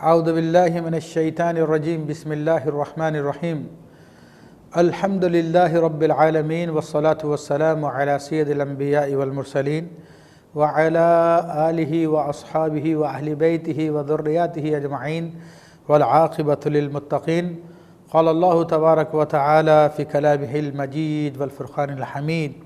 اعوذ باللہ من الشیطان الرجیم بسم اللہ الرحمن الرحیم الحمد للہ رب العالمین والصلاة والسلام علی سید الانبیاء والمرسلین وعلی آلہ واصحابہ واہل بیتہ وذریاتہ اجمعین والعاقبۃ للمتقین قال اللہ تبارک وتعالی فی کلامہ المجید والفرقان الحمید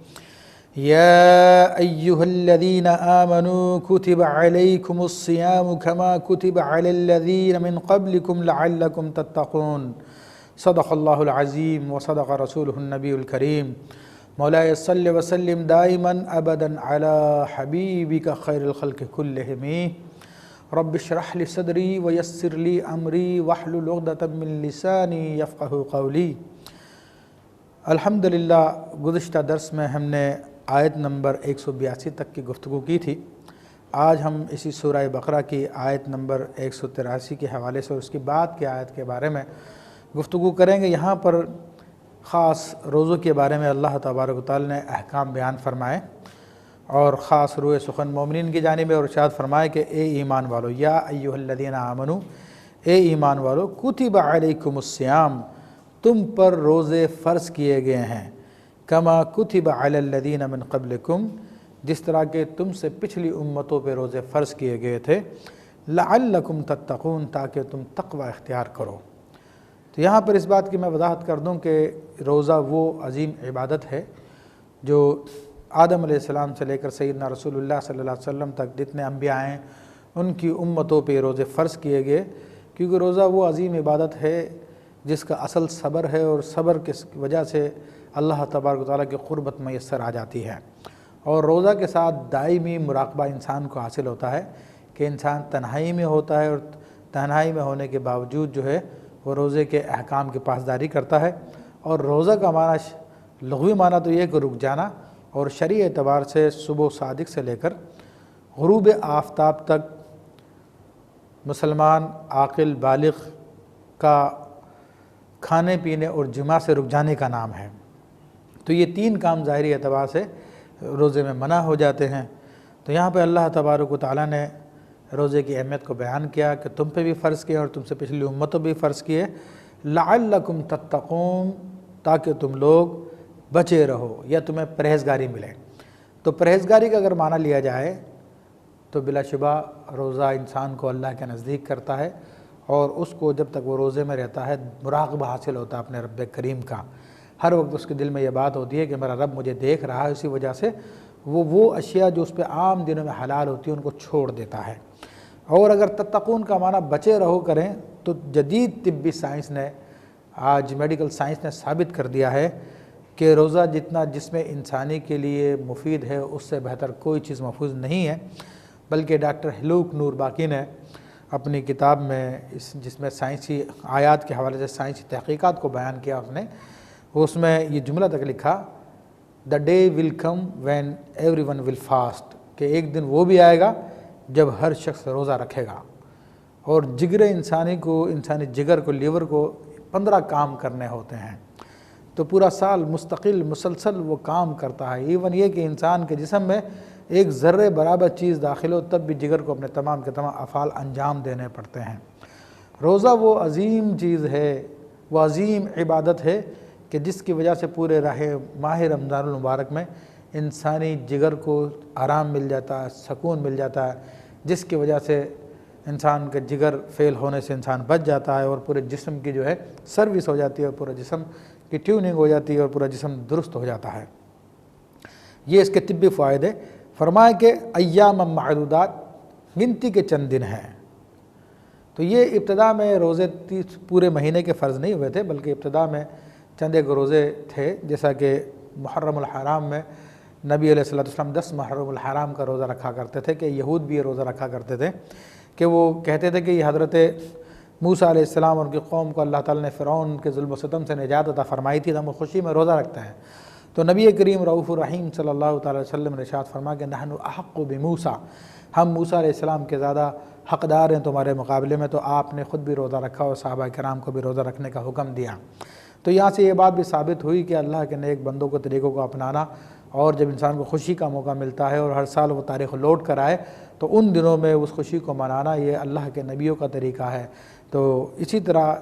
یا ایہا الذین آمنوا کتب علیکم الصیام کما کتب علی الذین من قبلکم لعلکم تتقون صدق اللہ العظیم وصدق رسولہ النبی الکریم مولاي صل وسلم دائما ابدا على حبیبک خیر الخلق کلہم رب اشرح لی صدری ویسر لی امری واحلل عقدۃ من لسانی یفقہوا قولی۔ الحمدللہ گزشتہ درس میں ہم نے آیت نمبر 182 تک کی گفتگو کی تھی۔ آج ہم اسی سورہ بقرہ کی آیت نمبر 183 کے حوالے سے اور اس کی بعد کی آیت کے بارے میں گفتگو کریں گے۔ یہاں پر خاص روزوں کے بارے میں اللہ تبارک و تعالی نے احکام بیان فرمائے اور خاص روئے سخن مومنین کی جانب اور ارشاد فرمائے کہ اے ایمان والو، یا ایہا الذین آمنو، اے ایمان والو، کتب علیکم الصیام، تم پر روزے فرض کیے گئے ہیں، کما کتب علی الذین من قبلکم، جس طرح کہ تم سے پچھلی امتوں پہ روزے فرض کیے گئے تھے، لعلکم تتقون، تاکہ تم تقوی اختیار کرو۔ تو یہاں پر اس بات کی میں وضاحت کر دوں کہ روزہ وہ عظیم عبادت ہے جو آدم علیہ السلام سے لے کر سیدنا رسول اللہ صلی اللہ علیہ وسلم تک جتنے انبیاء ہیں ان کی امتوں پہ روزے فرض کیے گئے، کیونکہ روزہ وہ عظیم عبادت ہے جس کا اصل صبر ہے، اور صبر کی وجہ سے اللہ تبارک و تعالیٰ کی قربت میسر آ جاتی ہے۔ اور روزہ کے ساتھ دائمی مراقبہ انسان کو حاصل ہوتا ہے کہ انسان تنہائی میں ہوتا ہے اور تنہائی میں ہونے کے باوجود جو ہے وہ روزے کے احکام کی پاسداری کرتا ہے۔ اور روزہ کا معنی لغوی معنی تو یہ کہ رک جانا، اور شرعی اعتبار سے صبح صادق سے لے کر غروب آفتاب تک مسلمان عاقل بالغ کا کھانے پینے اور جماع سے رک جانے کا نام ہے۔ تو یہ تین کام ظاہری اعتبار سے روزے میں منع ہو جاتے ہیں۔ تو یہاں پہ اللہ تبارک و تعالیٰ نے روزے کی اہمیت کو بیان کیا کہ تم پہ بھی فرض کیے اور تم سے پچھلی امتوں بھی فرض کیے، لعلکم تتقون، تاکہ تم لوگ بچے رہو یا تمہیں پرہیزگاری ملے۔ تو پرہیزگاری کا اگر معنی لیا جائے تو بلا شبہ روزہ انسان کو اللہ کے نزدیک کرتا ہے، اور اس کو جب تک وہ روزے میں رہتا ہے مراقبہ حاصل ہوتا ہے اپنے رب کریم کا۔ ہر وقت اس کے دل میں یہ بات ہوتی ہے کہ میرا رب مجھے دیکھ رہا ہے، اسی وجہ سے وہ اشیاء جو اس پہ عام دنوں میں حلال ہوتی ہیں ان کو چھوڑ دیتا ہے۔ اور اگر تتقون کا معنی بچے رہو کریں تو جدید طبی سائنس نے، آج میڈیکل سائنس نے ثابت کر دیا ہے کہ روزہ جتنا جسم انسانی کے لیے مفید ہے اس سے بہتر کوئی چیز محفوظ نہیں ہے، بلکہ ڈاکٹر ہلوک نور باقی نے اپنی کتاب میں جس میں سائنسی آیات کے حوالے سے سائنسی تحقیقات کو بیان کیا، اس میں یہ جملہ تک لکھا، "The day will come when everyone will fast"، کہ ایک دن وہ بھی آئے گا جب ہر شخص روزہ رکھے گا۔ اور جگر انسانی جگر کو، لیور کو 15 کام کرنے ہوتے ہیں، تو پورا سال مستقل مسلسل وہ کام کرتا ہے۔ ایون یہ کہ انسان کے جسم میں ایک ذرے برابر چیز داخل ہو تب بھی جگر کو اپنے تمام کے تمام افعال انجام دینے پڑتے ہیں۔ روزہ وہ عظیم چیز ہے، وہ عظیم عبادت ہے کہ جس کی وجہ سے پورے ماہ رمضان المبارک میں انسانی جگر کو آرام مل جاتا ہے، سکون مل جاتا ہے، جس کی وجہ سے انسان کے جگر فیل ہونے سے انسان بچ جاتا ہے، اور پورے جسم کی جو ہے سروس ہو جاتی ہے، اور پورے جسم کی ٹیوننگ ہو جاتی ہے، اور پورا جسم درست ہو جاتا ہے۔ یہ اس کے طبی فائدے۔ فرمایا کہ ایام معدودات، گنتی کے چند دن ہیں۔ تو یہ ابتدا میں روزے پورے مہینے کے فرض نہیں ہوئے تھے، بلکہ ابتدا میں چند ایک روزے تھے، جیسا کہ محرم الحرام میں نبی علیہ السلام 10 محرم الحرام کا روزہ رکھا کرتے تھے، کہ یہود بھی یہ روزہ رکھا کرتے تھے، کہ وہ کہتے تھے کہ یہ حضرت موسیٰ علیہ السلام اور ان کی قوم کو اللہ تعالیٰ نے فرعون کے ظلم و ستم سے نجات عطا فرمائی تھی، تو ہم خوشی میں روزہ رکھتے ہیں۔ تو نبی کریم رؤوف الرحیم صلی اللہ تعالی وسلم نے ارشاد فرمایا کہ نحن احق بموسیٰ، ہم موسیٰ علیہ السلام کے زیادہ حقدار ہیں تمہارے مقابلے میں، تو آپ نے خود بھی روزہ رکھا اور صحابہ کرام کو بھی روزہ رکھنے کا حکم دیا۔ تو یہاں سے یہ بات بھی ثابت ہوئی کہ اللہ کے نیک بندوں کے طریقوں کو اپنانا اور جب انسان کو خوشی کا موقع ملتا ہے اور ہر سال وہ تاریخ لوٹ کر آئے تو ان دنوں میں اس خوشی کو منانا یہ اللہ کے نبیوں کا طریقہ ہے۔ تو اسی طرح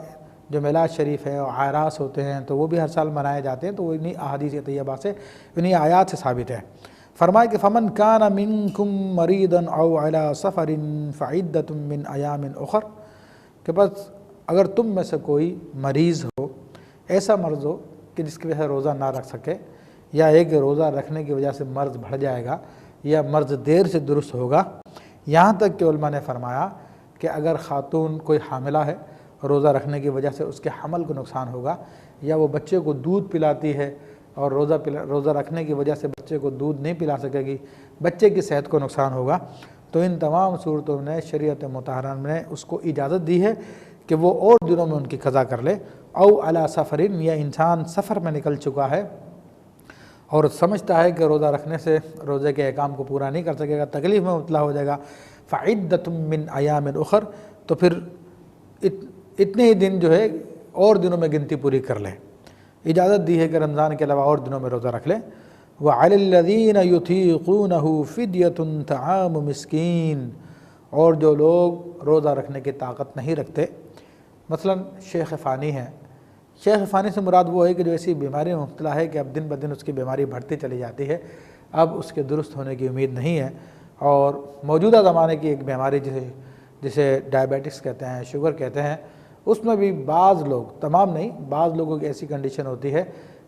جو میلاد شریف ہے اور اعراس ہوتے ہیں تو وہ بھی ہر سال منائے جاتے ہیں، تو وہ انہی احادیث طیبہ سے، انہی آیات سے ثابت ہے۔ فرمائے کہ فمن کان منکم مریضا او علی سفر فعدۃ من ایام اخر، کہ بس اگر تم میں سے کوئی مریض ہو، ایسا مرض ہو کہ جس کی وجہ سے روزہ نہ رکھ سکے، یا ایک روزہ رکھنے کی وجہ سے مرض بڑھ جائے گا یا مرض دیر سے درست ہوگا، یہاں تک کہ علماء نے فرمایا کہ اگر خاتون کوئی حاملہ ہے، روزہ رکھنے کی وجہ سے اس کے حمل کو نقصان ہوگا، یا وہ بچے کو دودھ پلاتی ہے اور روزہ رکھنے کی وجہ سے بچے کو دودھ نہیں پلا سکے گی، بچے کی صحت کو نقصان ہوگا، تو ان تمام صورتوں میں شریعت مطہرہ نے اس کو اجازت دی ہے کہ وہ اور دنوں میں ان کی قضا کر لے۔ او علی سفرین، یا انسان سفر میں نکل چکا ہے اور سمجھتا ہے کہ روزہ رکھنے سے روزے کے احکام کو پورا نہیں کر سکے گا، تکلیف میں مبتلا ہو جائے گا، فعدۃ من ایام اخر، تو پھر اتنے ہی دن جو ہے اور دنوں میں گنتی پوری کر لیں۔ اجازت دی ہے کہ رمضان کے علاوہ اور دنوں میں روزہ رکھ لیں۔ وعلی الذین یطیقونہ فدیۃ طعام مسکین، اور جو لوگ روزہ رکھنے کی طاقت نہیں رکھتے، مثلا شیخ فانی ہیں، شیخ فانی سے مراد وہ ہے کہ جو ایسی بیماری میں مبتلا ہے کہ اب دن بدن اس کی بیماری بڑھتی چلی جاتی ہے، اب اس کے درست ہونے کی امید نہیں ہے، اور موجودہ زمانے کی ایک بیماری جسے ڈائبیٹکس کہتے ہیں، شوگر کہتے ہیں، اس میں بھی بعض لوگ، تمام نہیں، بعض لوگوں کی ایسی کنڈیشن ہوتی ہے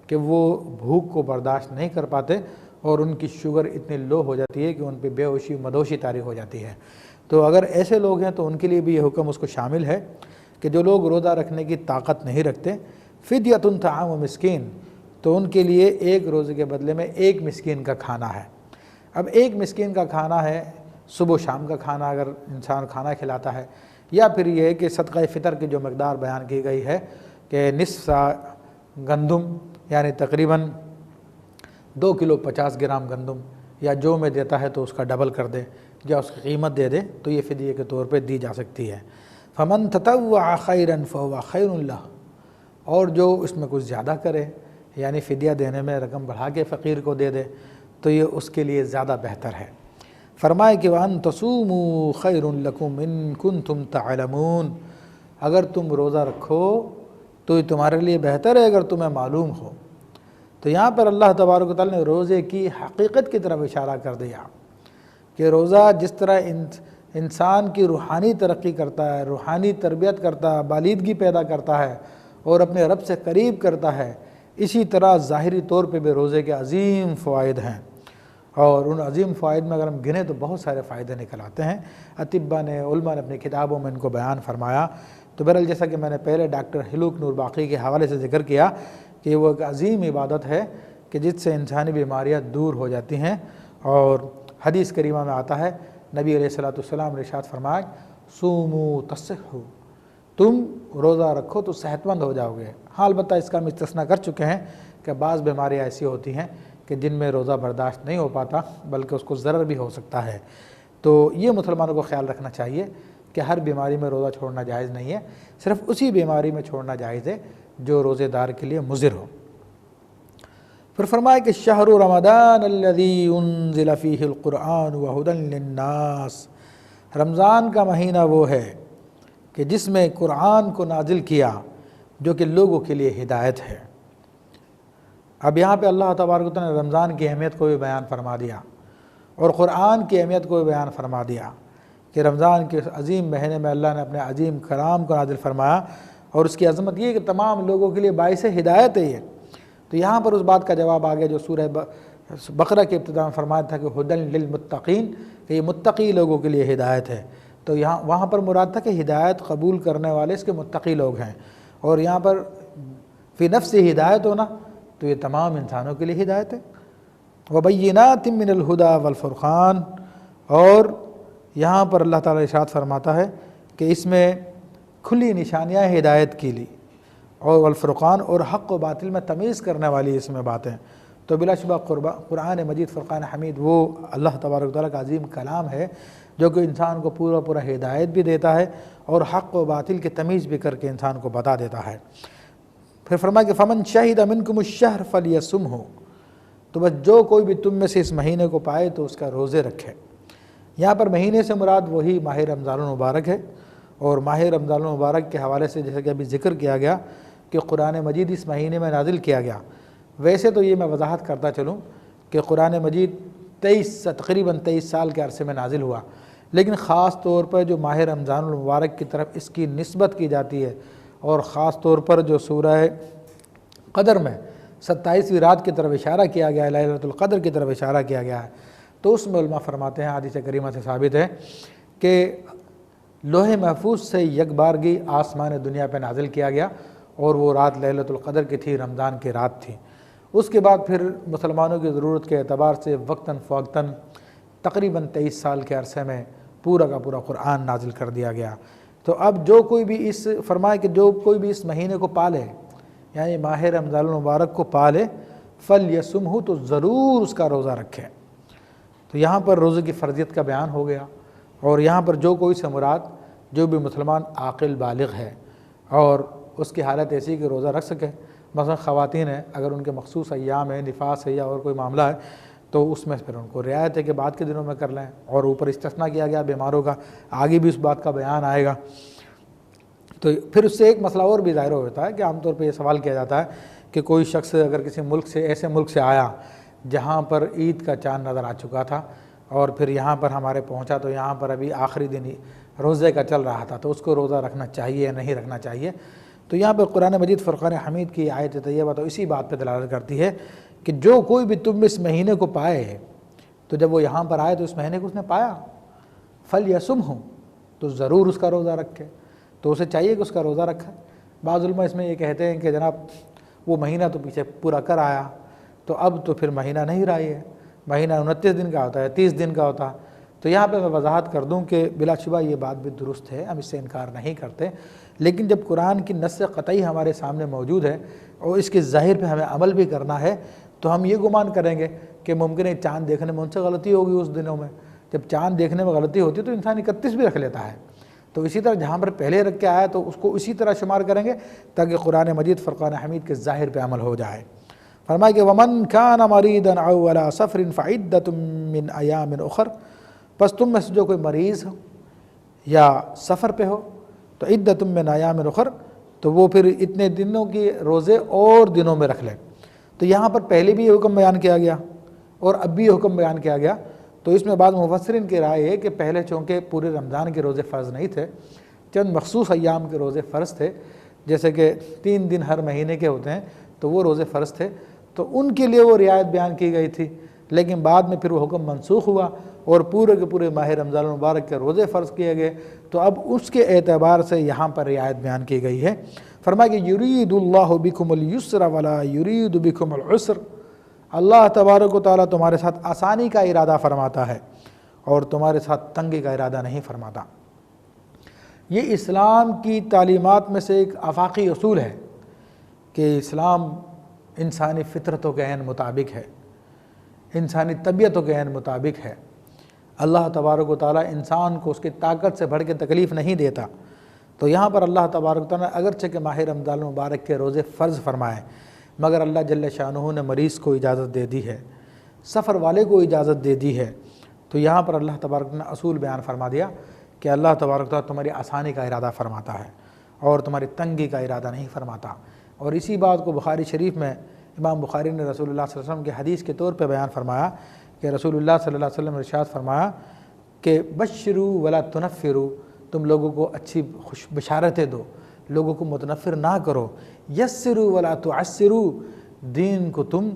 کہ وہ بھوک کو برداشت نہیں کر پاتے اور ان کی شوگر اتنی لو ہو جاتی ہے کہ ان پہ بے ہوشی مدوشی طاری ہو جاتی ہے۔ تو اگر ایسے لوگ ہیں تو ان کے لیے بھی یہ حکم اس کو شامل ہے کہ جو لوگ روزہ رکھنے کی طاقت نہیں رکھتے، فدیۃ طعام مسکین، تو ان کے لیے ایک روزے کے بدلے میں ایک مسکین کا کھانا ہے۔ اب ایک مسکین کا کھانا ہے، صبح و شام کا کھانا اگر انسان کھانا کھلاتا ہے، یا پھر یہ ہے کہ صدقہ فطر کی جو مقدار بیان کی گئی ہے کہ نصف سا گندم، یعنی تقریباً 2 کلو 50 گرام گندم، یا جو میں دیتا ہے تو اس کا ڈبل کر دے یا اس کی قیمت دے دے، تو یہ فدیے کے طور پہ دی جا سکتی ہے۔ فمن تطوع خیرا فهو خیر لہ، اور جو اس میں کچھ زیادہ کرے، یعنی فدیہ دینے میں رقم بڑھا کے فقیر کو دے دے، تو یہ اس کے لیے زیادہ بہتر ہے۔ فرمائے کہ وَأَن تَصُومُوا خَيْرٌ لَكُمْ إِن كُنتُمْ تَعْلَمُونَ، اگر تم روزہ رکھو تو یہ تمہارے لیے بہتر ہے اگر تمہیں معلوم ہو۔ تو یہاں پر اللہ تبارک و تعالیٰ نے روزے کی حقیقت کی طرف اشارہ کر دیا کہ روزہ جس طرح انسان کی روحانی ترقی کرتا ہے، روحانی تربیت کرتا ہے، بالیدگی پیدا کرتا ہے اور اپنے رب سے قریب کرتا ہے، اسی طرح ظاہری طور پہ بھی روزے کے عظیم فوائد ہیں، اور ان عظیم فوائد میں اگر ہم گنیں تو بہت سارے فائدے نکل آتے ہیں۔ اطباء نے، علماء نے اپنی کتابوں میں ان کو بیان فرمایا۔ تو بہرحال جیسا کہ میں نے پہلے ڈاکٹر ہلوک نور باقی کے حوالے سے ذکر کیا کہ وہ ایک عظیم عبادت ہے کہ جس سے انسانی بیماریاں دور ہو جاتی ہیں، اور حدیث کریمہ میں آتا ہے، نبی علیہ السلام نے ارشاد فرمایا، صوموا تصحوا، تم روزہ رکھو تو صحت مند ہو جاؤ گے۔ ہاں البتہ اس کا ہم استثناء کر چکے ہیں کہ بعض بیماریاں ایسی ہوتی ہیں کہ جن میں روزہ برداشت نہیں ہو پاتا بلکہ اس کو ضرر بھی ہو سکتا ہے، تو یہ مسلمانوں کو خیال رکھنا چاہیے کہ ہر بیماری میں روزہ چھوڑنا جائز نہیں ہے، صرف اسی بیماری میں چھوڑنا جائز ہے جو روزے دار کے لیے مضر ہو۔ پھر فرمایا کہ شہر رمضان الذی انزل فیہ القرآن وہدی للناس، رمضان کا مہینہ وہ ہے کہ جس میں قرآن کو نازل کیا جو کہ لوگوں کے لیے ہدایت ہے۔ اب یہاں پہ اللہ تبارک و تعالیٰ نے رمضان کی اہمیت کو بھی بیان فرما دیا اور قرآن کی اہمیت کو بھی بیان فرما دیا کہ رمضان کے عظیم مہینے میں اللہ نے اپنے عظیم کلام کو نازل فرمایا، اور اس کی عظمت یہ کہ تمام لوگوں کے لیے باعث ہدایت ہے یہ۔ تو یہاں پر اس بات کا جواب آ گیا جو سورہ بقرہ کے ابتدا میں فرمایا تھا کہ ہدی للمتقین، کہ یہ متقی لوگوں کے لیے ہدایت ہے، تو وہاں پر مراد تھا کہ ہدایت قبول کرنے والے اس کے متقی لوگ ہیں، اور یہاں پر فی نفس ہدایت ہونا تو یہ تمام انسانوں کے لیے ہدایت ہے۔ وبینات من الہدی والفرقان، اور یہاں پر اللہ تعالیٰ ارشاد فرماتا ہے کہ اس میں کھلی نشانیاں ہدایت کے لیے، اور والفرقان، اور حق و باطل میں تمیز کرنے والی اس میں باتیں۔ تو بلا شبہ قرآن مجید فرقان حمید وہ اللہ تبارک و تعالیٰ کا عظیم کلام ہے جو کہ انسان کو پورا ہدایت بھی دیتا ہے اور حق و باطل کی تمیز بھی کر کے انسان کو بتا دیتا ہے۔ پھر فرمایا کہ فمن شہد منکم الشہر فلیصمہ، تو تو بس جو کوئی بھی تم میں سے اس مہینے کو پائے تو اس کا روزے رکھے۔ یہاں پر مہینے سے مراد وہی ماہ رمضان المبارک ہے، اور ماہ رمضان المبارک کے حوالے سے جیسے کہ ابھی ذکر کیا گیا کہ قرآن مجید اس مہینے میں نازل کیا گیا۔ ویسے تو یہ میں وضاحت کرتا چلوں کہ قرآن مجید تقریباً 23 سال کے عرصے میں نازل ہوا، لیکن خاص طور پر جو ماہ رمضان المبارک کی طرف اس کی نسبت کی جاتی ہے، اور خاص طور پر جو سورہ قدر میں 27ویں رات کی طرف اشارہ کیا گیا ہے، لیلۃ القدر کی طرف اشارہ کیا گیا ہے، تو اس میں علماء فرماتے ہیں، حدیث کریمہ سے ثابت ہے کہ لوح محفوظ سے یک بارگی آسمان دنیا پہ نازل کیا گیا، اور وہ رات لیلۃ القدر کی تھی، رمضان کی رات تھی۔ اس کے بعد پھر مسلمانوں کی ضرورت کے اعتبار سے وقتاً فوقتاً تقریباً 23 سال کے عرصے میں پورا کا پورا قرآن نازل کر دیا گیا۔ تو اب جو کوئی بھی فرمائے کہ جو کوئی بھی اس مہینے کو پالے، یعنی ماہ رمضان المبارک کو پالے، فَلْيَصُمْهُ، تو ضرور اس کا روزہ رکھے۔ تو یہاں پر روزے کی فرضیت کا بیان ہو گیا، اور یہاں پر جو کوئی سے مراد جو بھی مسلمان عاقل بالغ ہے اور اس کی حالت ایسی کہ روزہ رکھ سکے، مثلا خواتین ہیں، اگر ان کے مخصوص ایام ہے، نفاس ہے یا اور کوئی معاملہ ہے، تو اس میں پھر ان کو رعایت ہے کہ بعد کے دنوں میں کر لیں، اور اوپر استثناء کیا گیا بیماروں کا، آگے بھی اس بات کا بیان آئے گا۔ تو پھر اس سے ایک مسئلہ اور بھی ظاہر ہوتا ہے کہ عام طور پہ یہ سوال کیا جاتا ہے کہ کوئی شخص اگر کسی ملک سے، ایسے ملک سے آیا جہاں پر عید کا چاند نظر آ چکا تھا، اور پھر یہاں پر ہمارے پہنچا تو یہاں پر ابھی آخری دن ہی روزے کا چل رہا تھا، تو اس کو روزہ رکھنا چاہیے یا نہیں رکھنا چاہیے؟ تو یہاں پر قرآن مجید فرقان حمید کی آیت طیبہ تو اسی بات پہ دلالت کرتی ہے کہ جو کوئی بھی تم اس مہینے کو پائے، تو جب وہ یہاں پر آئے تو اس مہینے کو اس نے پایا، فَلْيَصُمْهُ، تو ضرور اس کا روزہ رکھے۔ تو اسے چاہیے کہ اس کا روزہ رکھے۔ بعض علماء اس میں یہ کہتے ہیں کہ جناب وہ مہینہ تو پیچھے پورا کر آیا، تو اب تو پھر مہینہ نہیں رہا، ہے مہینہ 29 دن کا ہوتا ہے، 30 دن کا ہوتا۔ تو یہاں پہ میں وضاحت کر دوں کہ بلا شبہ یہ بات بھی درست ہے، ہم اس سے انکار نہیں کرتے، لیکن جب قرآن کی نص قطعی ہمارے سامنے موجود ہے اور اس کے ظاہر پہ ہمیں عمل بھی کرنا ہے، تو ہم یہ گمان کریں گے کہ ممکن ہے چاند دیکھنے میں ان سے غلطی ہوگی اس دنوں میں۔ جب چاند دیکھنے میں غلطی ہوتی ہے تو انسان 31 بھی رکھ لیتا ہے، تو اسی طرح جہاں پر پہلے رکھ کے آیا تو اس کو اسی طرح شمار کریں گے تاکہ قرآن مجید فرقان حمید کے ظاہر پہ عمل ہو جائے۔ فرمایا کہ وَمَنْ كَانَ مَرِيضًا أَوْ عَلَىٰ سَفَرٍ فَعِدَّةٌ مِّنْ أَيَّامٍ أُخَرَ، پس تم میں سے جو کوئی مریض ہو یا سفر پہ ہو تو عِدَّةٌ مِّنْ أَيَّامٍ أُخَرَ، تو وہ پھر اتنے دنوں کی روزے اور دنوں میں رکھ لے۔ تو یہاں پر پہلے بھی یہ حکم بیان کیا گیا اور اب بھی یہ حکم بیان کیا گیا، تو اس میں بعض مفسرین کی رائے ہے کہ پہلے چونکہ پورے رمضان کے روزے فرض نہیں تھے، چند مخصوص ایام کے روزے فرض تھے، جیسے کہ 3 دن ہر مہینے کے ہوتے ہیں تو وہ روزے فرض تھے، تو ان کے لیے وہ رعایت بیان کی گئی تھی، لیکن بعد میں پھر وہ حکم منسوخ ہوا اور پورے کے پورے ماہ رمضان المبارک کے روزے فرض کیے گئے، تو اب اس کے اعتبار سے یہاں پر رعایت بیان کی گئی ہے۔ فرمایا کہ یرید اللہ بکم اليسر ولا یرید بکم العسر، اللہ تبارک و تعالیٰ تمہارے ساتھ آسانی کا ارادہ فرماتا ہے اور تمہارے ساتھ تنگی کا ارادہ نہیں فرماتا۔ یہ اسلام کی تعلیمات میں سے ایک آفاقی اصول ہے کہ اسلام انسانی فطرتوں کے عین مطابق ہے، انسانی طبیعتوں کے عین مطابق ہے۔ اللہ تبارک و تعالیٰ انسان کو اس کی طاقت سے بڑھ کے تکلیف نہیں دیتا، تو یہاں پر اللہ تبارک و تعالیٰ اگرچہ کہ ماہ رمضان المبارک کے روزے فرض فرمائے، مگر اللہ جل شانہ نے مریض کو اجازت دے دی ہے، سفر والے کو اجازت دے دی ہے، تو یہاں پر اللہ تبارک نے اصول بیان فرما دیا کہ اللہ تبارک تعالیٰ تمہاری آسانی کا ارادہ فرماتا ہے اور تمہاری تنگی کا ارادہ نہیں فرماتا۔ اور اسی بات کو بخاری شریف میں امام بخاری نے رسول اللہ صلی اللہ علیہ وسلم کے حدیث کے طور پہ بیان فرمایا کہ رسول اللہ صلی اللہ علیہ وسلم نے ارشاد فرمایا کہ بشروا ولا تنفروا، تم لوگوں کو اچھی خوش بشارتیں دو، لوگوں کو متنفر نہ کرو، یسروا ولا تعسروا، دین کو تم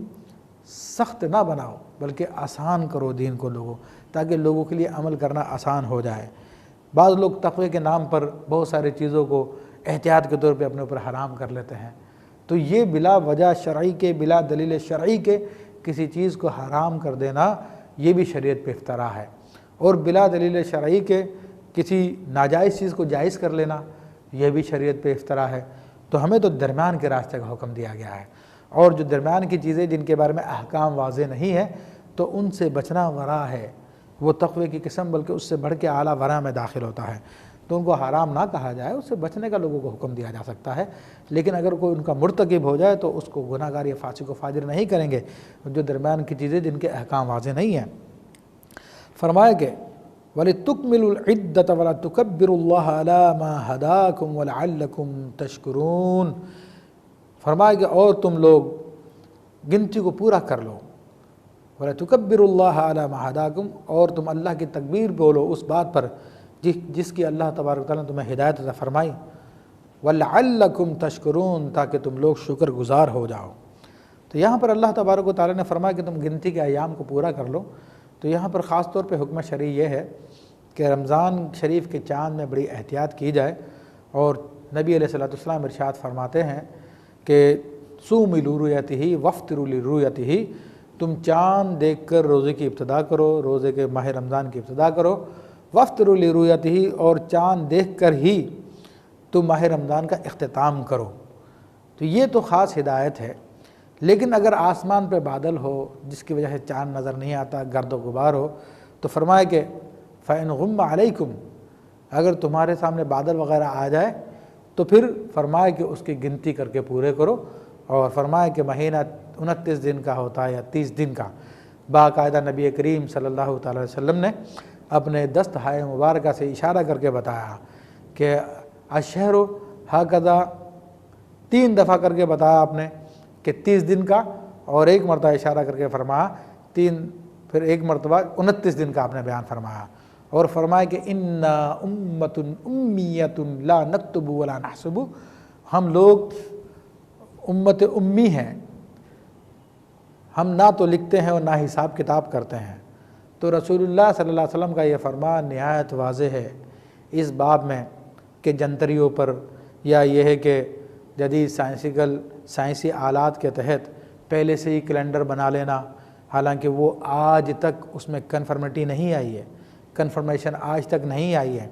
سخت نہ بناؤ بلکہ آسان کرو دین کو لوگوں، تاکہ لوگوں کے لیے عمل کرنا آسان ہو جائے۔ بعض لوگ تقوی کے نام پر بہت ساری چیزوں کو احتیاط کے طور پہ اپنے اوپر حرام کر لیتے ہیں، تو یہ بلا وجہ شرعی کے، بلا دلیل شرعی کے کسی چیز کو حرام کر دینا یہ بھی شریعت پہ افتراء ہے، اور بلا دلیل شرعی کے کسی ناجائز چیز کو جائز کر لینا یہ بھی شریعت پہ افتراء ہے۔ تو ہمیں تو درمیان کے راستے کا حکم دیا گیا ہے، اور جو درمیان کی چیزیں جن کے بارے میں احکام واضح نہیں ہے تو ان سے بچنا ورع ہے، وہ تقوی کی قسم بلکہ اس سے بڑھ کے اعلیٰ ورع میں داخل ہوتا ہے۔ تو ان کو حرام نہ کہا جائے، اس سے بچنے کا لوگوں کو حکم دیا جا سکتا ہے، لیکن اگر کوئی ان کا مرتکب ہو جائے تو اس کو گناہ گار یا فاسق و فاجر نہیں کریں گے، جو درمیان کی چیزیں جن کے احکام واضح نہیں ہیں۔ فرمایا کہ وَلِتُكْمِلُوا الْعِدَّةَ وَلَتُكَبِّرُوا اللَّهَ عَلَى مَا هَدَاكُمْ وَلَعَلَّكُمْ تَشْكُرُونَ۔ فرمایا کہ اور تم لوگ گنتی کو پورا کر لو، وَلَتُكَبِّرُوا اللَّهَ عَلَى مَا هَدَاكُمْ، اور تم اللہ کی تکبیر بولو اس بات پر جس کی اللہ تبارک و تعالیٰ نے تمہیں ہدایت عطا فرمائی، وَلَعَلَّكُمْ تَشْكُرُونَ، تاکہ تم لوگ شکر گزار ہو جاؤ۔ تو یہاں پر اللہ تبارک و تعالیٰ نے فرمایا کہ تم گنتی کے ایام کو پورا کر لو، تو یہاں پر خاص طور پہ حکم شرعی یہ ہے کہ رمضان شریف کے چاند میں بڑی احتیاط کی جائے، اور نبی علیہ السلام ارشاد فرماتے ہیں کہ صوموا لرؤیتہ وافطروا لرؤیتہ، تم چاند دیکھ کر روزے کی ابتدا کرو، روزے کے ماہ رمضان کی ابتدا کرو، وافطروا لرؤیتہ، اور چاند دیکھ کر ہی تم ماہ رمضان کا اختتام کرو۔ تو یہ تو خاص ہدایت ہے، لیکن اگر آسمان پہ بادل ہو جس کی وجہ سے چاند نظر نہیں آتا، گرد و غبار ہو، تو فرمایا کہ فَإِنْ غُمَّ عَلَيْكُمْ، اگر تمہارے سامنے بادل وغیرہ آ جائے تو پھر فرمایا کہ اس کی گنتی کر کے پورے کرو، اور فرمایا کہ مہینہ 29 دن کا ہوتا ہے یا 30 دن کا۔ باقاعدہ نبی کریم صلی اللہ تعالی علیہ وسلم نے اپنے دست ہائے مبارکہ سے اشارہ کر کے بتایا کہ الشہر ہکذا، 3 دفعہ کر کے بتایا آپ نے کہ 30 دن کا، اور ایک مرتبہ اشارہ کر کے فرمایا 3، پھر ایک مرتبہ 29 دن کا آپ نے بیان فرمایا، اور فرمایا کہ انا امۃ امیۃ لا نکتب ولا نحسب، ہم لوگ امت امی ہیں، ہم نہ تو لکھتے ہیں اور نہ حساب کتاب کرتے ہیں۔ تو رسول اللہ صلی اللہ علیہ وسلم کا یہ فرمان نہایت واضح ہے اس باب میں کہ جنتریوں پر، یا یہ ہے کہ جدید سائنسی آلات کے تحت پہلے سے ہی کیلنڈر بنا لینا، حالانکہ وہ آج تک اس میں کنفرمیٹی نہیں آئی ہے، کنفرمیشن آج تک نہیں آئی ہے۔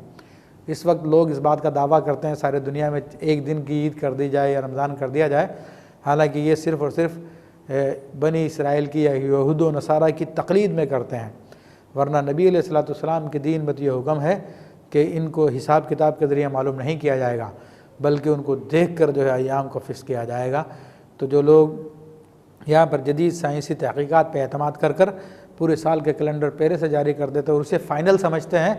اس وقت لوگ اس بات کا دعویٰ کرتے ہیں سارے دنیا میں ایک دن کی عید کر دی جائے یا رمضان کر دیا جائے، حالانکہ یہ صرف اور صرف بنی اسرائیل کی یا یہود و نصارہ کی تقلید میں کرتے ہیں، ورنہ نبی علیہ السلام کے دین میں تو یہ حکم ہے کہ ان کو حساب کتاب کے ذریعے معلوم نہیں کیا جائے گا، بلکہ ان کو دیکھ کر جو ہے ایام کو فکس کیا جائے گا۔ تو جو لوگ یہاں پر جدید سائنسی تحقیقات پہ اعتماد کر کر پورے سال کے کیلنڈر پہلے سے جاری کر دیتے اور اسے فائنل سمجھتے ہیں،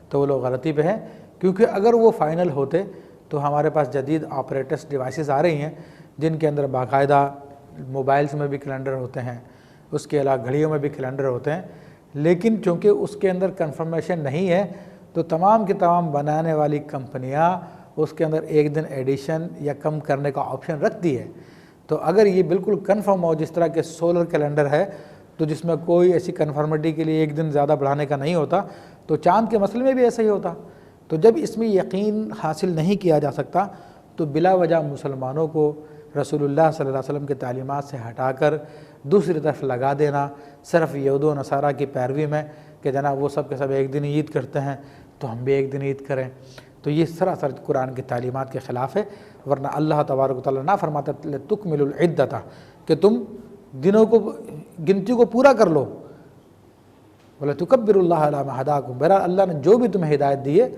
تو وہ لوگ غلطی پہ ہیں، کیونکہ اگر وہ فائنل ہوتے تو ہمارے پاس جدید آپریٹس ڈیوائسز آ رہی ہیں جن کے اندر باقاعدہ موبائلز میں بھی کیلنڈر ہوتے ہیں، اس کے علاوہ گھڑیوں میں بھی کیلنڈر ہوتے ہیں، لیکن چونکہ اس کے اندر کنفرمیشن نہیں ہے تو تمام کی تمام بنانے والی کمپنیاں اس کے اندر ایک دن ایڈیشن یا کم کرنے کا آپشن رکھتی ہے۔ تو اگر یہ بالکل کنفرم ہو، جس طرح کہ سولر کیلنڈر ہے تو جس میں کوئی ایسی کنفرمٹی کے لیے ایک دن زیادہ بڑھانے کا نہیں ہوتا، تو چاند کے مسئلے میں بھی ایسا ہی ہوتا۔ تو جب اس میں یقین حاصل نہیں کیا جا سکتا تو بلا وجہ مسلمانوں کو رسول اللہ صلی اللہ علیہ وسلم کی تعلیمات سے ہٹا کر دوسری طرف لگا دینا، صرف یہود و نصارہ کی پیروی میں کہ جناب وہ سب کے سب ایک دن عید کرتے ہیں تو ہم بھی ایک دن عید کریں، تو یہ سراسر قرآن کی تعلیمات کے خلاف ہے۔ ورنہ اللہ تبارک و تعالیٰ نہ فرماتا لِتُكْمِلُوا الْعِدَّةَ کہ تم دنوں کو، گنتی کو پورا کر لو، وَلَتُكَبِّرُوا اللَّهَ عَلَىٰ مَا هَدَاكُمْ، بہرحال اللہ نے جو بھی تمہیں ہدایت دی ہے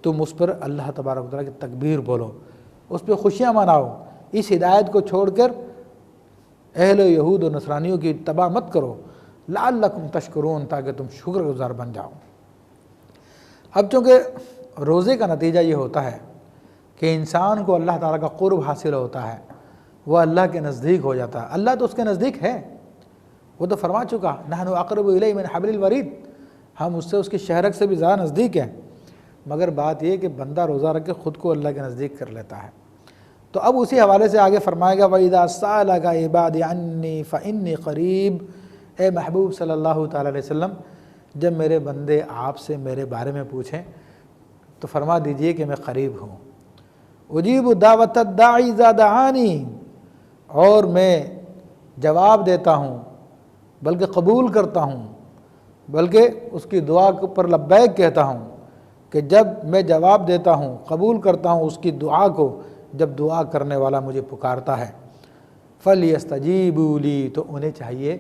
تم اس پر اللہ تبارک و تعالیٰ کی تکبیر بولو، اس پہ خوشیاں مناؤ، اس ہدایت کو چھوڑ کر اہل یہود و نصرانیوں کی اتباع مت کرو، لعلکم تشکرون، تاکہ تم شکر گزار بن جاؤ۔ اب چونکہ روزے کا نتیجہ یہ ہوتا ہے کہ انسان کو اللہ تعالیٰ کا قرب حاصل ہوتا ہے، وہ اللہ کے نزدیک ہو جاتا ہے، اللہ تو اس کے نزدیک ہے، وہ تو فرما چکا نحن اقرب الیہ من حبل الورید، ہم اس سے اس کی شہرک سے بھی زیادہ نزدیک ہیں، مگر بات یہ کہ بندہ روزہ رکھ کے خود کو اللہ کے نزدیک کر لیتا ہے۔ تو اب اسی حوالے سے آگے فرمائے گا وَإِذَا سَأَلَكَ عِبَادِي عَنِّي فَإِنِّي قَرِيب، اے محبوب صلی اللہ تعالیٰ علیہ وسلم جب میرے بندے آپ سے میرے بارے میں پوچھیں تو فرما دیجئے کہ میں قریب ہوں، اجیب دعوت الداعی اذا دعانی، اور میں جواب دیتا ہوں بلکہ قبول کرتا ہوں، بلکہ اس کی دعا پر لبیک کہتا ہوں کہ جب میں جواب دیتا ہوں، قبول کرتا ہوں اس کی دعا کو جب دعا کرنے والا مجھے پکارتا ہے۔ فَلْيَسْتَجِيبُوا لِي، تو انہیں چاہیے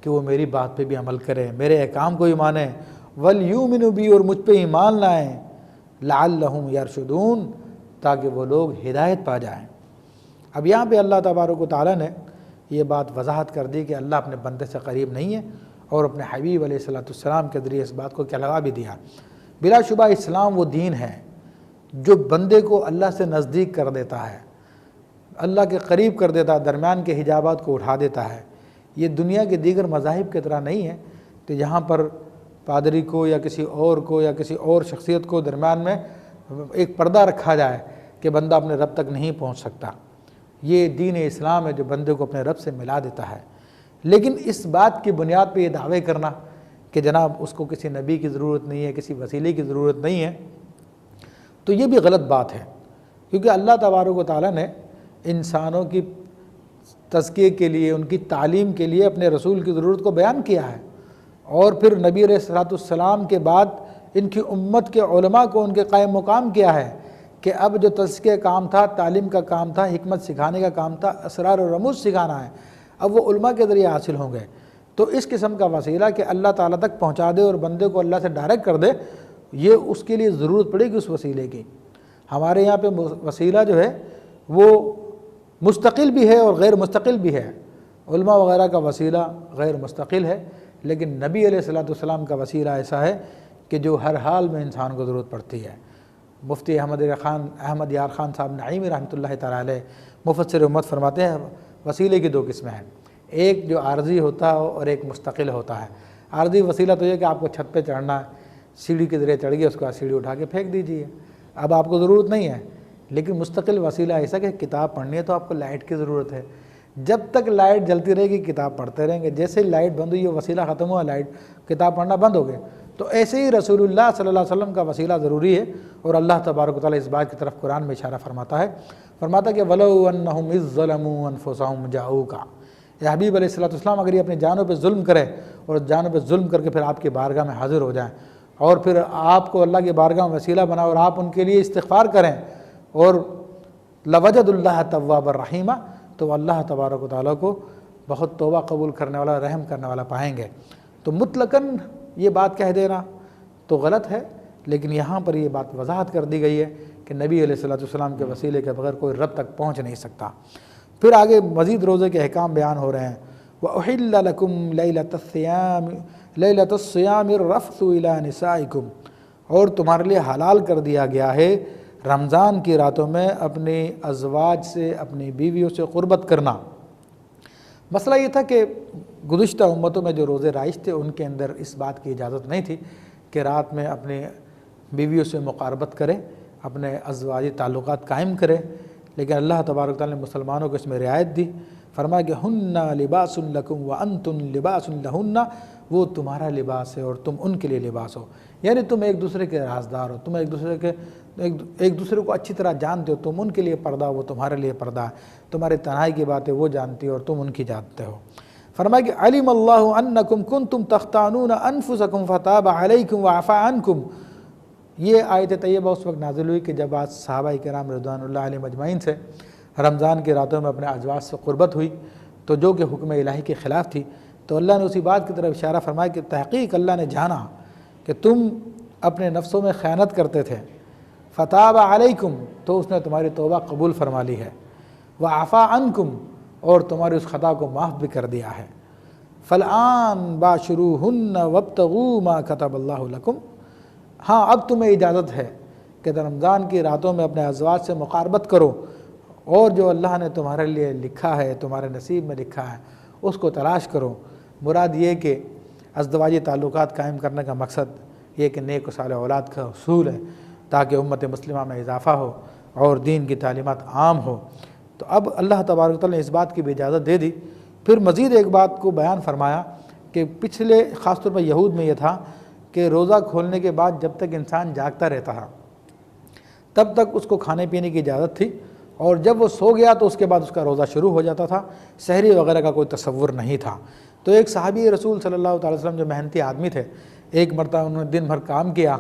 کہ وہ میری بات پہ بھی عمل کریں، میرے احکام کو ہی مانیں، وَلْيُؤْمِنُوا بِي، اور مجھ پہ ایمان لائیں، لعلہم یرشدون، تاکہ وہ لوگ ہدایت پا جائیں۔ اب یہاں پہ اللہ تبارک و تعالیٰ نے یہ بات وضاحت کر دی کہ اللہ اپنے بندے سے قریب نہیں ہے، اور اپنے حبیب علیہ السلام کے ذریعے اس بات کو کہلوا بھی دیا۔ بلا شبہ اسلام وہ دین ہے جو بندے کو اللہ سے نزدیک کر دیتا ہے، اللہ کے قریب کر دیتا ہے، درمیان کے حجابات کو اٹھا دیتا ہے۔ یہ دنیا کے دیگر مذاہب کی طرح نہیں ہے کہ یہاں پر پادری کو یا کسی اور کو یا کسی اور شخصیت کو درمیان میں ایک پردہ رکھا جائے کہ بندہ اپنے رب تک نہیں پہنچ سکتا۔ یہ دین اسلام ہے جو بندے کو اپنے رب سے ملا دیتا ہے۔ لیکن اس بات کی بنیاد پہ یہ دعوے کرنا کہ جناب اس کو کسی نبی کی ضرورت نہیں ہے، کسی وسیلے کی ضرورت نہیں ہے، تو یہ بھی غلط بات ہے، کیونکہ اللہ تبارک و تعالیٰ نے انسانوں کی تزکیے کے لیے، ان کی تعلیم کے لیے اپنے رسول کی ضرورت کو بیان کیا ہے، اور پھر نبی علیہ السلام کے بعد ان کی امت کے علماء کو ان کے قائم مقام کیا ہے کہ اب جو تزکیہ کام تھا، تعلیم کا کام تھا، حکمت سکھانے کا کام تھا، اسرار و رموز سکھانا ہے، اب وہ علماء کے ذریعے حاصل ہوں گے۔ تو اس قسم کا وسیلہ کہ اللہ تعالیٰ تک پہنچا دے اور بندے کو اللہ سے ڈائریکٹ کر دے، یہ اس کے لیے ضرورت پڑے گی اس وسیلے کی۔ ہمارے یہاں پہ وسیلہ جو ہے وہ مستقل بھی ہے اور غیر مستقل بھی ہے، علماء وغیرہ کا وسیلہ غیر مستقل ہے، لیکن نبی علیہ السلام کا وسیلہ ایسا ہے کہ جو ہر حال میں انسان کو ضرورت پڑتی ہے۔ مفتی احمد یار خان صاحب نعیمی رحمۃ اللہ تعالیٰ علیہ مفسر امت فرماتے ہیں وسیلے کی دو قسمیں ہیں، ایک جو عارضی ہوتا ہے اور ایک مستقل ہوتا ہے۔ عارضی وسیلہ تو یہ کہ آپ کو چھت پہ چڑھنا ہے، سیڑھی کے ذریعے چڑھ گئے، اس کو سیڑھی اٹھا کے پھینک دیجیے، اب آپ کو ضرورت نہیں ہے۔ لیکن مستقل وسیلہ ایسا کہ کتاب پڑھنی ہے تو آپ کو لائٹ کی ضرورت ہے، جب تک لائٹ جلتی رہے گی کتاب پڑھتے رہیں گے، جیسے لائٹ بند ہوئی، یہ وسیلہ ختم ہوا، لائٹ کتاب پڑھنا بند ہو گئے۔ تو ایسے ہی رسول اللہ صلی اللہ علیہ وسلم کا وسیلہ ضروری ہے، اور اللہ تبارک و تعالیٰ اس بات کی طرف قرآن میں اشارہ فرماتا ہے کہ وَلَوْ أَنَّهُمْ إِذ ظَّلَمُوا أَنفُسَهُمْ جَاءُوكَ، اے حبیب علیہ السلام اگر یہ اپنی جانوں پہ ظلم کرے اور جانوں پہ ظلم کر کے پھر آپ کی بارگاہ میں حاضر ہو جائیں اور پھر آپ کو اللہ کی بارگاہ میں وسیلہ بنا اور آپ ان کے لیے استغفار کریں اور لَوَجَدُ اللَّهَ تَوَّابًا رَحِيمًا، تو اللہ تبارک و تعالیٰ کو بہت توبہ قبول کرنے والا، رحم کرنے والا پائیں گے۔ تو مطلقاً یہ بات کہہ دینا تو غلط ہے، لیکن یہاں پر یہ بات وضاحت کر دی گئی ہے کہ نبی علیہ السلام کے وسیلے کے بغیر کوئی رب تک پہنچ نہیں سکتا۔ پھر آگے مزید روزے کے احکام بیان ہو رہے ہیں۔ وَأُحِلَّ لَكُمْ لَيْلَةَ الصِّيَامِ الرَّفْثُ إِلَىٰ نِسَائِكُمْ، اور تمہارے لیے حلال کر دیا گیا ہے رمضان کی راتوں میں اپنے ازواج سے، اپنی بیویوں سے قربت کرنا۔ مسئلہ یہ تھا کہ گزشتہ امتوں میں جو روزے رائج تھے ان کے اندر اس بات کی اجازت نہیں تھی کہ رات میں اپنی بیویوں سے مقاربت کرے، اپنے ازواجی تعلقات قائم کرے، لیکن اللہ تبارک تعالیٰ نے مسلمانوں کو اس میں رعایت دی، فرمایا کہ ہن لباس لکم وانتم لباس لہن، وہ تمہارا لباس ہے اور تم ان کے لیے لباس ہو، یعنی تم ایک دوسرے کے رازدار ہو، تم ایک دوسرے کو اچھی طرح جانتے ہو، تم ان کے لیے پردہ ہو، وہ تمہارے لیے پردہ ہے، تمہاری تنہائی کی باتیں وہ جانتی ہو اور تم ان کی جانتے ہو۔ فرمایا کہ علم اللہ انکم کنتم تختانون انفسکم فتاب علیکم وعفا عنکم، یہ آیت طیبہ اس وقت نازل ہوئی کہ جب آج صحابہ کرام رضوان اللہ علیہ مجمعین سے رمضان کی راتوں میں اپنے ازواج سے قربت ہوئی، تو جو کہ حکم الہی کے خلاف تھی، تو اللہ نے اسی بات کی طرف اشارہ فرمایا کہ تحقیق اللہ نے جانا کہ تم اپنے نفسوں میں خیانت کرتے تھے، فتاب علیکم، تو اس نے تمہاری توبہ قبول فرما لی ہے، وعفا عنکم، اور تمہاری اس خطا کو معاف بھی کر دیا ہے، فالآن باشروہن وابتغوا ما کتب اللہ لکم، ہاں اب تمہیں اجازت ہے کہ رمضان کی راتوں میں اپنے ازواج سے مقاربت کرو اور جو اللہ نے تمہارے لیے لکھا ہے، تمہارے نصیب میں لکھا ہے، اس کو تلاش کرو۔ مراد یہ کہ ازدواجی تعلقات قائم کرنے کا مقصد یہ کہ نیک و صالح اولاد کا حصول ہے تاکہ امت مسلمہ میں اضافہ ہو اور دین کی تعلیمات عام ہو۔ تو اب اللہ تبارک تعالیٰ نے اس بات کی بھی اجازت دے دی۔ پھر مزید ایک بات کو بیان فرمایا کہ پچھلے خاص طور پر یہود میں یہ تھا کہ روزہ کھولنے کے بعد جب تک انسان جاگتا رہتا تھا تب تک اس کو کھانے پینے کی اجازت تھی، اور جب وہ سو گیا تو اس کے بعد اس کا روزہ شروع ہو جاتا تھا، سحری وغیرہ کا کوئی تصور نہیں تھا۔ تو ایک صحابی رسول صلی اللہ علیہ وسلم جو محنتی آدمی تھے، ایک مرتبہ انہوں نے دن بھر کام کیا،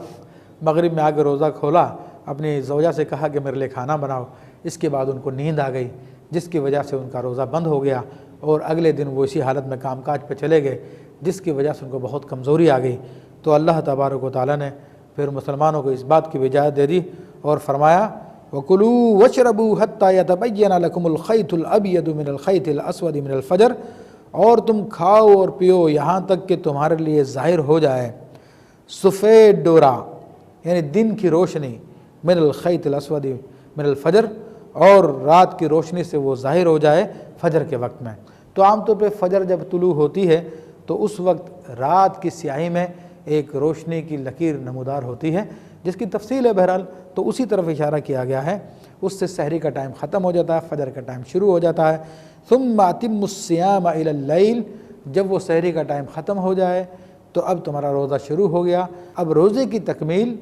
مغرب میں آ کے روزہ کھولا، اپنی زوجہ سے کہا کہ میرے لیے کھانا بناؤ، اس کے بعد ان کو نیند آ گئی جس کی وجہ سے ان کا روزہ بند ہو گیا، اور اگلے دن وہ اسی حالت میں کام کاج پہ چلے گئے جس کی وجہ سے ان کو بہت کمزوری آ گئی۔ تو اللہ تبارک و تعالیٰ نے پھر مسلمانوں کو اس بات کی اجازت دے دی اور فرمایا وَكُلُوا وَاشْرَبُوا حَتَّى يَتَبَيَّنَ لَكُمُ الْخَيْطُ الْأَبْيَضُ مِنَ الْخَيْطِ الْأَسْوَدِ مِنَ الْفَجْرِ، اور تم کھاؤ اور پیو یہاں تک کہ تمہارے لیے ظاہر ہو جائے سفید ڈورا یعنی دن کی روشنی من الخیط الاسود من الفجر، اور رات کی روشنی سے وہ ظاہر ہو جائے فجر کے وقت میں۔ تو عام طور پہ فجر جب طلوع ہوتی ہے تو اس وقت رات کی سیاہی میں ایک روشنی کی لکیر نمودار ہوتی ہے، جس کی تفصیل ہے بہرحال، تو اسی طرف اشارہ کیا گیا ہے۔ اس سے سحری کا ٹائم ختم ہو جاتا ہے، فجر کا ٹائم شروع ہو جاتا ہے۔ ثم اتم الصیام الی اللیل، جب وہ سحری کا ٹائم ختم ہو جائے تو اب تمہارا روزہ شروع ہو گیا۔ اب روزے کی تکمیل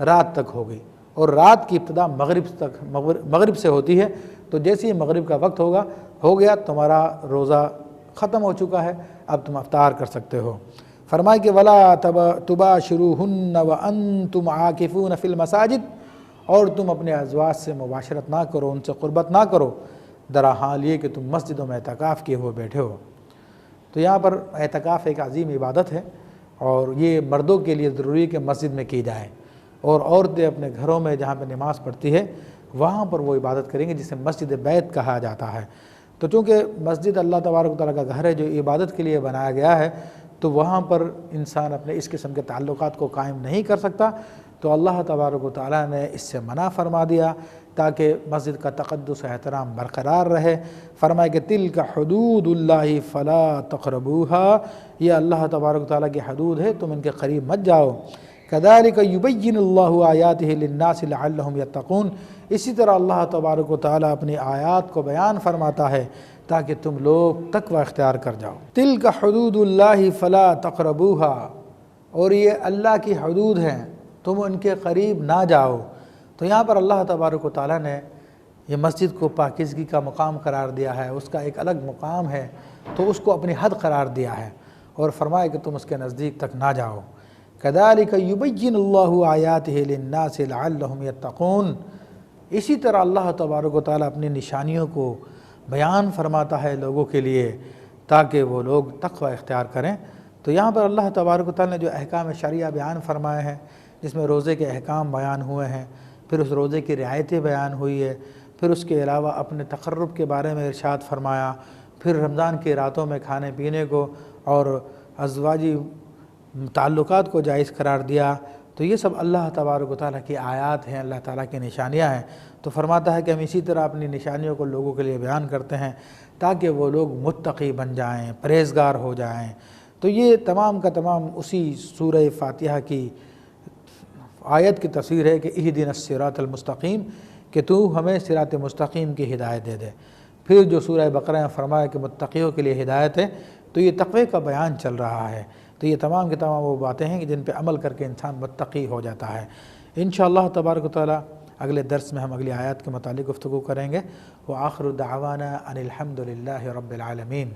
رات تک ہو گئی، اور رات کی ابتدا مغرب سے ہوتی ہے، تو جیسے ہی مغرب کا وقت ہو گیا تمہارا روزہ ختم ہو چکا ہے، اب تم افطار کر سکتے ہو۔ فرمائے کہ وَلَا تُبَاشِرُوهُنَّ وَأَنْتُمْ عَاكِفُونَ فِي الْمَسَاجِدِ، اور تم اپنے ازواج سے مباشرت نہ کرو، ان سے قربت نہ کرو، درا حال یہ کہ تم مسجدوں میں اعتکاف کیے ہوئے بیٹھے ہو۔ تو یہاں پر اعتکاف ایک عظیم عبادت ہے، اور یہ مردوں کے لیے ضروری ہے کہ مسجد میں کی جائے، اور عورتیں اپنے گھروں میں جہاں پہ نماز پڑھتی ہے وہاں پر وہ عبادت کریں گے، جسے مسجد بیت کہا جاتا ہے۔ تو چونکہ مسجد اللہ تبارک و تعالیٰ کا گھر ہے جو عبادت کے لیے بنایا گیا ہے، تو وہاں پر انسان اپنے اس قسم کے تعلقات کو قائم نہیں کر سکتا، تو اللہ تبارک و تعالیٰ نے اس سے منع فرما دیا تاکہ مسجد کا تقدس و احترام برقرار رہے۔ فرمائے کہ تلک حدود اللہ فلا تقربوها، یہ اللہ تبارک و تعالیٰ کی حدود ہے، تم ان کے قریب مت جاؤ۔ کذالک یبین اللہ آیاتہ للناس لعلہم یتقون، اسی طرح اللہ تبارک و تعالیٰ اپنی آیات کو بیان فرماتا ہے تاکہ تم لوگ تقوی اختیار کر جاؤ۔ تلک حدود اللہ فلا تقربوها، اور یہ اللہ کی حدود ہیں، تم ان کے قریب نہ جاؤ۔ تو یہاں پر اللہ تبارک و تعالیٰ نے یہ مسجد کو پاکیزگی کا مقام قرار دیا ہے، اس کا ایک الگ مقام ہے، تو اس کو اپنی حد قرار دیا ہے، اور فرمایا کہ تم اس کے نزدیک تک نہ جاؤ۔ کذالک یبین اللہ آیاتہ للناس لعلہم یتقون، اسی طرح اللہ تبارک و تعالیٰ اپنی نشانیوں کو بیان فرماتا ہے لوگوں کے لیے تاکہ وہ لوگ تقوی اختیار کریں۔ تو یہاں پر اللہ تبارک و تعالیٰ نے جو احکام شرعیہ بیان فرمائے ہیں، جس میں روزے کے احکام بیان ہوئے ہیں، پھر اس روزے کی رعایتیں بیان ہوئی ہے، پھر اس کے علاوہ اپنے تقرب کے بارے میں ارشاد فرمایا، پھر رمضان کی راتوں میں کھانے پینے کو اور ازواجی تعلقات کو جائز قرار دیا، تو یہ سب اللہ تبارک و تعالیٰ کی آیات ہیں، اللہ تعالیٰ کی نشانیاں ہیں۔ تو فرماتا ہے کہ ہم اسی طرح اپنی نشانیوں کو لوگوں کے لیے بیان کرتے ہیں تاکہ وہ لوگ متقی بن جائیں، پرہیزگار ہو جائیں۔ تو یہ تمام کا تمام اسی سورہ فاتحہ کی آیت کی تفسیر ہے کہ اہدنا الصراط المستقیم، کہ تو ہمیں صراط مستقیم کی ہدایت دے دے۔ پھر جو سورہ بقرہ میں فرمایا کہ متقیوں کے لیے ہدایت ہے، تو یہ تقوی کا بیان چل رہا ہے۔ تو یہ تمام کے تمام وہ باتیں ہیں کہ جن پہ عمل کر کے انسان متقی ہو جاتا ہے۔ انشاءاللہ تبارک و تعالیٰ اگلے درس میں ہم اگلی آیات کے متعلق گفتگو کریں گے۔ وآخر دعوانا ان الحمد للہ رب العالمین۔